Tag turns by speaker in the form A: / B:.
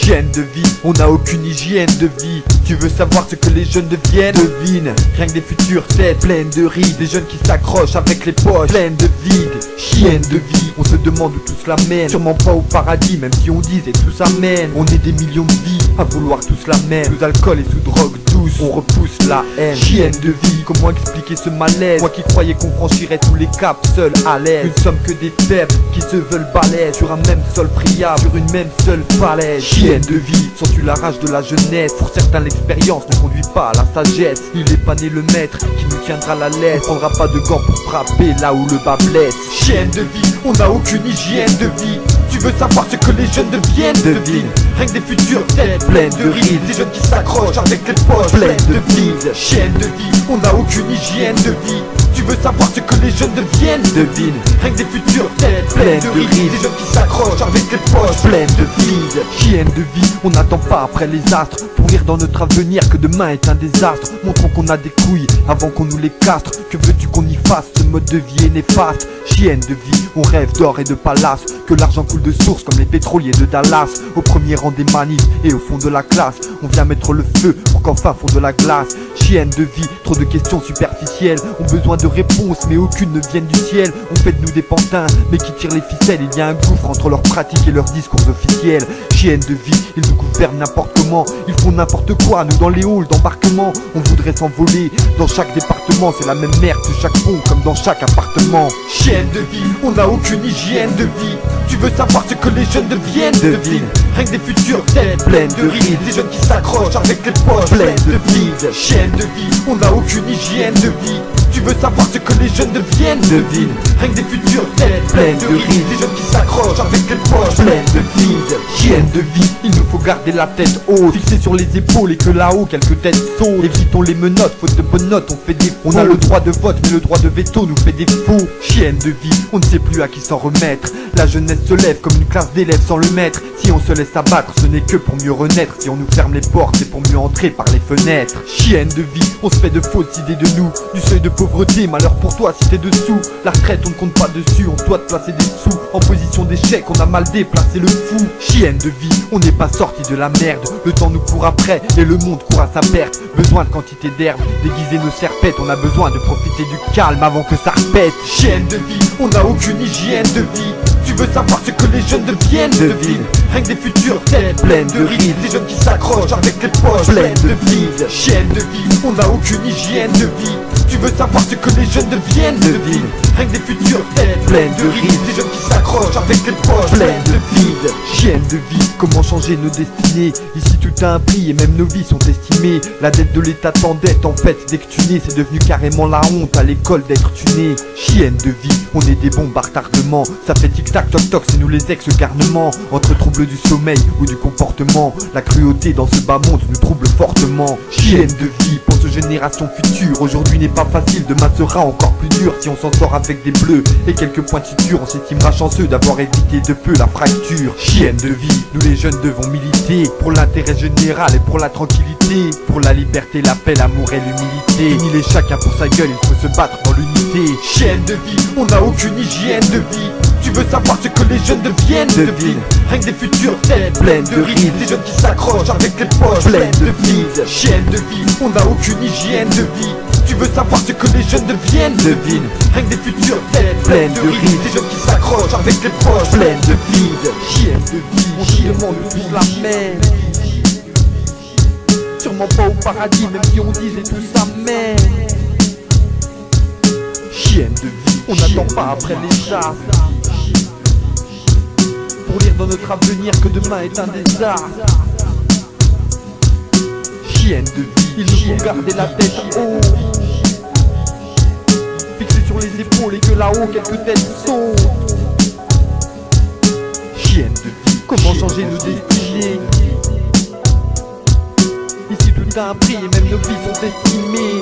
A: Chienne de vie, on n'a aucune hygiène de vie. Tu veux savoir ce que les jeunes deviennent? Devine, rien que des futures têtes pleines de rides, des jeunes qui s'accrochent avec les poches pleines de vide. Chienne de vie, on se demande où tout cela mène. Sûrement pas au paradis, même si on disait tout ça mène. On est des millions de vies à vouloir tous la même. Sous alcool et sous drogue douce, on repousse la haine. Chienne de vie, comment expliquer ce malaise? Moi qui croyais qu'on franchirait tous les caps seul à l'aise. Nous ne sommes que des faibles qui se veulent balèzes sur un même sol priable, sur une même seule falaise. Chienne de vie, sens-tu la rage de la jeunesse? Pour certains l'expérience ne conduit pas à la sagesse. Il est pas né le maître qui nous tiendra la laisse. On prendra pas de gants pour frapper là où le bas blesse. Chienne de vie, on n'a aucune hygiène de vie. Tu veux savoir ce que les jeunes deviennent? Devine, rien que des futures têtes pleines de rides, des jeunes qui s'accrochent avec les poches pleines de vide. Chienne de vie, on n'a aucune hygiène de vie. Tu veux savoir ce que les jeunes deviennent? Devine, rien que des futures têtes pleines de rides, des jeunes qui s'accrochent avec les poches pleines de vide. Chienne de vie, on n'attend pas après les astres pour lire dans notre avenir que demain est un désastre. Montrons qu'on a des couilles avant qu'on nous les castre. Que veux-tu qu'on y fasse? Ce mode de vie est néfaste. Chienne de vie, on rêve d'or et de palace, que l'argent coule de source comme les pétroliers de Dallas. Au premier rang des manifs et au fond de la classe, on vient mettre le feu pour qu'enfin fonde la glace. Chienne de vie, trop de questions superficielles ont besoin de réponses mais aucune ne viennent du ciel. On fait de nous des pantins mais qui tirent les ficelles. Il y a un gouffre entre leurs pratiques et leurs discours officiels. Chienne de vie, ils nous gouvernent n'importe comment. Ils font n'importe quoi, nous dans les halls d'embarquement. On voudrait s'envoler dans chaque département. C'est la même merde que chaque pont comme dans chaque appartement. Chienne de vie, on n'a aucune hygiène de vie. Tu veux savoir ce que les jeunes deviennent? Devine, rien que des futures têtes pleines de rides, des jeunes qui s'accrochent avec les poches pleines de vide. Chienne de vie, on n'a aucune hygiène de vie. Tu veux savoir ce que les jeunes deviennent? Devine, rien que des futures têtes pleines de rides, des jeunes qui s'accrochent avec les poches pleines de vide. Chienne de vie, il nous faut garder la tête haute, fixée sur les épaules et que là-haut quelques têtes sautent. Évitons les menottes, faute de bonnes notes, on fait des faux. On a le droit de vote mais le droit de veto nous fait défaut. Chienne de vie, on ne sait plus à qui s'en remettre. La jeunesse se lève comme une classe d'élèves sans le maître. Si on se laisse abattre, ce n'est que pour mieux renaître. Si on nous ferme les portes, c'est pour mieux entrer par les fenêtres. Chienne de vie, on se fait de fausses idées de nous. Du seuil de pauvreté, malheur pour toi si t'es dessous. La retraite on ne compte pas dessus, on doit te placer des sous. En position d'échec, on a mal déplacé le fou. Chienne de vie, on n'est pas sorti de la merde. Le temps nous court après et le monde court à sa perte. Besoin de quantité d'herbe, déguiser nos serpettes. On a besoin de profiter du calme avant que ça repète. Chienne de vie, on n'a aucune hygiène de vie. Tu veux savoir ce que les jeunes deviennent? Devine, rien que des futures têtes pleines de rides, des jeunes qui s'accrochent avec les poches pleines de vide. Chienne de vie, on n'a aucune hygiène de vie. Tu veux savoir ce que les jeunes deviennent? Devine, rien que des futures têtes pleines de rides, des jeunes qui s'accrochent avec les poches pleines de vide. Chienne de vie, comment changer nos destinées? Ici tout a un prix et même nos vies sont estimées. La dette de l'état t'endette, en fait dès que tu nais, c'est devenu carrément la honte à l'école d'être tu né. Chienne de vie, on est des bombes à retardement. Ça fait tic-tac, toc-toc, c'est nous les ex-garnements. Entre troubles du sommeil ou du comportement, la cruauté dans ce bas monde nous trouble fortement. Chienne de vie, pense aux générations futures. Aujourd'hui n'est pas facile, demain sera encore plus dur. Si on s'en sort avec des bleus et quelques points de suture, on s'estimera chanceux d'avoir évité de peu la fracture. Chienne de vie, nous les jeunes devons militer pour l'intérêt général et pour la tranquillité, pour la liberté, la paix, l'amour et l'humilité. Fini les chacun pour sa gueule, il faut se battre dans l'unité. Chienne de vie, on n'a aucune hygiène de vie. Tu veux savoir ce que les jeunes deviennent? Devine, rien que des futures têtes pleines de rides, des jeunes qui s'accrochent avec les poches pleines de vide. Chienne de vie, on n'a aucune hygiène de vie. Tu veux savoir ce que les jeunes deviennent? Devine, rien que des futures têtes pleines de rides, des jeunes qui s'accrochent avec les poches pleines de vide. Chienne de vie, on se demande où tous la mène. Sûrement pas au paradis, même si on disait tout ça mène. Chienne de vie, on n'attend pas après les astres pour lire dans notre avenir que demain est un désastre. Chienne de vie, il nous faut garder la tête haute, fixée sur les épaules et que là-haut quelques têtes sautent. Chienne de vie, comment changer nos destinées? Ici tout a un prix et même nos vies sont estimées.